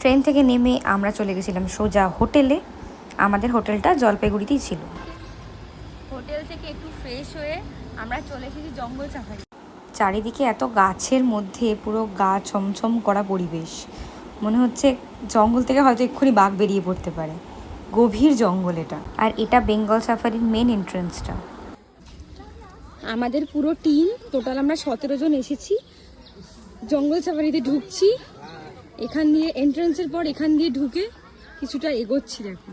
Train থেকে নেমে আমরা চলে গেছিলাম সোজা হোটেলে। আমাদের হোটেলটা জলপাইগুড়িতেই ছিল। হোটেল থেকে একটু ফ্রেশ হয়ে আমরা চলে এসেছি জঙ্গল সাফারি। চারিদিকে এত গাছের মধ্যে পুরো গা ছমছম করা পরিবেশ, মনে হচ্ছে জঙ্গল থেকে হয়তো এক্ষুনি বাঘ বেরিয়ে পড়তে পারে। গভীর জঙ্গল এটা, আর এটা বেঙ্গল সাফারির মেন এন্ট্রান্সটা। আমাদের পুরো টিম টোটাল আমরা 17 জন এসেছি। জঙ্গল সাফারিতে ঢুকছি, এখান দিয়ে এন্ট্রান্সের পর এখান দিয়ে ঢুকে কিছুটা এগোচ্ছি। দেখো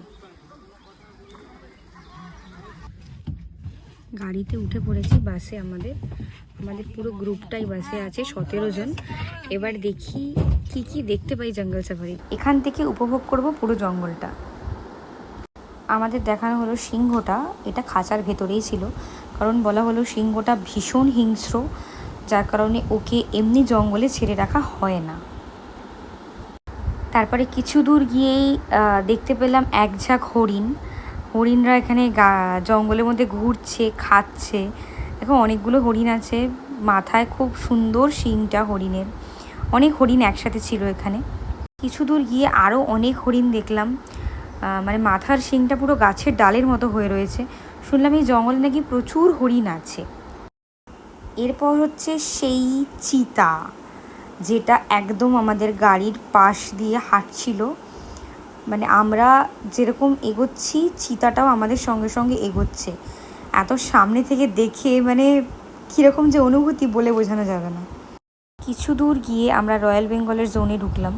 গাড়িতে উঠে পড়েছি, বাসে আমাদের পুরো গ্রুপটাই বাসে আছে 17 জন। এবার দেখি কি কি দেখতে পাই জঙ্গল সাফারি। এখান থেকে উপভোগ করব পুরো জঙ্গলটা। আমাদের দেখানো হলো সিংহটা, এটা খাঁচার ভেতরেই ছিল, কারণ বলা হলো সিংহটা ভীষণ হিংস্র, যার কারণে ওকে এমনি জঙ্গলে ছেড়ে রাখা হয় না। তারপরে কিছু দূর গিয়েই দেখতে পেলাম এক ঝাঁক হরিণরা এখানে জঙ্গলের মধ্যে ঘুরছে, খাচ্ছে। দেখো অনেকগুলো হরিণ আছে, মাথায় খুব সুন্দর শিংটা হরিণের। অনেক হরিণ একসাথে ছিল এখানে। কিছু দূর গিয়ে আরও অনেক হরিণ দেখলাম, মানে মাথার শিংটা পুরো গাছের ডালের মতো হয়ে রয়েছে। শুনলাম এই জঙ্গলে নাকি প্রচুর হরিণ আছে। এরপর হচ্ছে সেই চিতা, যেটা একদম আমাদের গাড়ির পাশ দিয়ে হাঁটছিল। মানে আমরা যেরকম এগোচ্ছি চিতাটাও আমাদের সঙ্গে সঙ্গে এগোচ্ছে। এত সামনে থেকে দেখে মানে কীরকম যে অনুভূতি বলে বোঝানো যাবে না। কিছু দূর গিয়ে আমরা রয়্যাল বেঙ্গলের জোনে ঢুকলাম,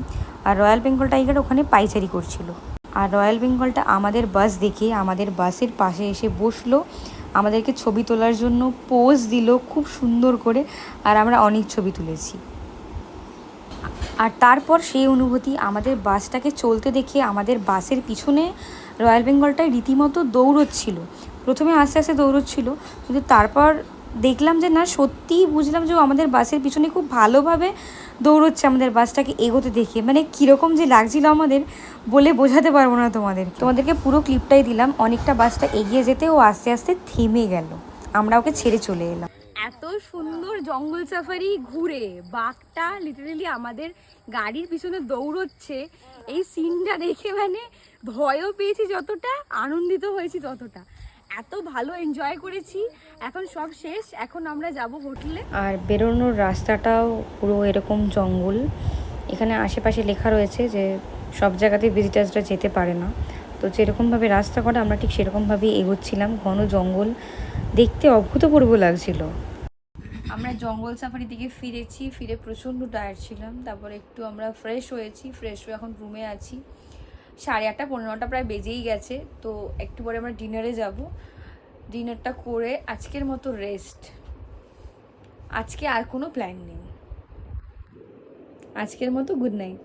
আর রয়্যাল বেঙ্গল টাইগার ওখানে পাইচারি করছিল। আর রয়্যাল বেঙ্গলটা আমাদের বাস দেখে আমাদের বাসের পাশে এসে বসলো, আমাদেরকে ছবি তোলার জন্য পোজ দিল খুব সুন্দর করে, আর আমরা অনেক ছবি তুলেছি। আর তারপর সেই অনুভূতি, আমাদের বাসটাকে চলতে দেখে আমাদের বাসের পিছনে রয়্যাল বেঙ্গলটাই রীতিমতো দৌড়চ্ছিল। প্রথমে আস্তে আস্তে দৌড়চ্ছিল, কিন্তু তারপর দেখলাম যে না, সত্যিই বুঝলাম যে আমাদের বাসের পিছনে খুব ভালোভাবে দৌড়চ্ছে আমাদের বাসটাকে এগোতে দেখে। মানে কীরকম যে লাগছিল আমাদের বলে বোঝাতে পারবো না তোমাদেরকে পুরো ক্লিপটাই দিলাম। অনেকটা বাসটা এগিয়ে যেতে ও আস্তে আস্তে থেমে গেল, আমরা ওকে ছেড়ে চলে এলাম। এত সুন্দর জঙ্গল সাফারি ঘুরে বাঘটা লিটারেলি আমাদের গাড়ির পিছনে দৌড়চ্ছে, এই সিনটা দেখে মানে ভয়ও পেয়েছি যতটা, আনন্দিত হয়েছি ততটা। এত ভালো এনজয় করেছি। এখন সব শেষ, এখন আমরা যাব হোটেলে। আর বেরোনোর রাস্তাটাও পুরো এরকম জঙ্গল। এখানে আশেপাশে লেখা রয়েছে যে সব জায়গাতে ভিজিটার্সরা যেতে পারে না, তো যেরকমভাবে রাস্তা করা আমরা ঠিক সেরকমভাবেই এগোচ্ছিলাম। ঘন জঙ্গল, দেখতে অভূতপূর্ব লাগছিল। আমরা জঙ্গল সাফারি থেকে ফিরেছি, ফিরে প্রচণ্ড টায়ার্ড ছিলাম। তারপরে একটু আমরা ফ্রেশ হয়েছি, ফ্রেশ হয়ে এখন রুমে আছি। 8:30 পৌনে 9টা প্রায় বেজেই গেছে। তো একটু পরে আমরা ডিনারে যাব। ডিনারটা করে আজকের মতো রেস্ট। আজকে আর কোনো প্ল্যান নেই। আজকের মতো গুড নাইট।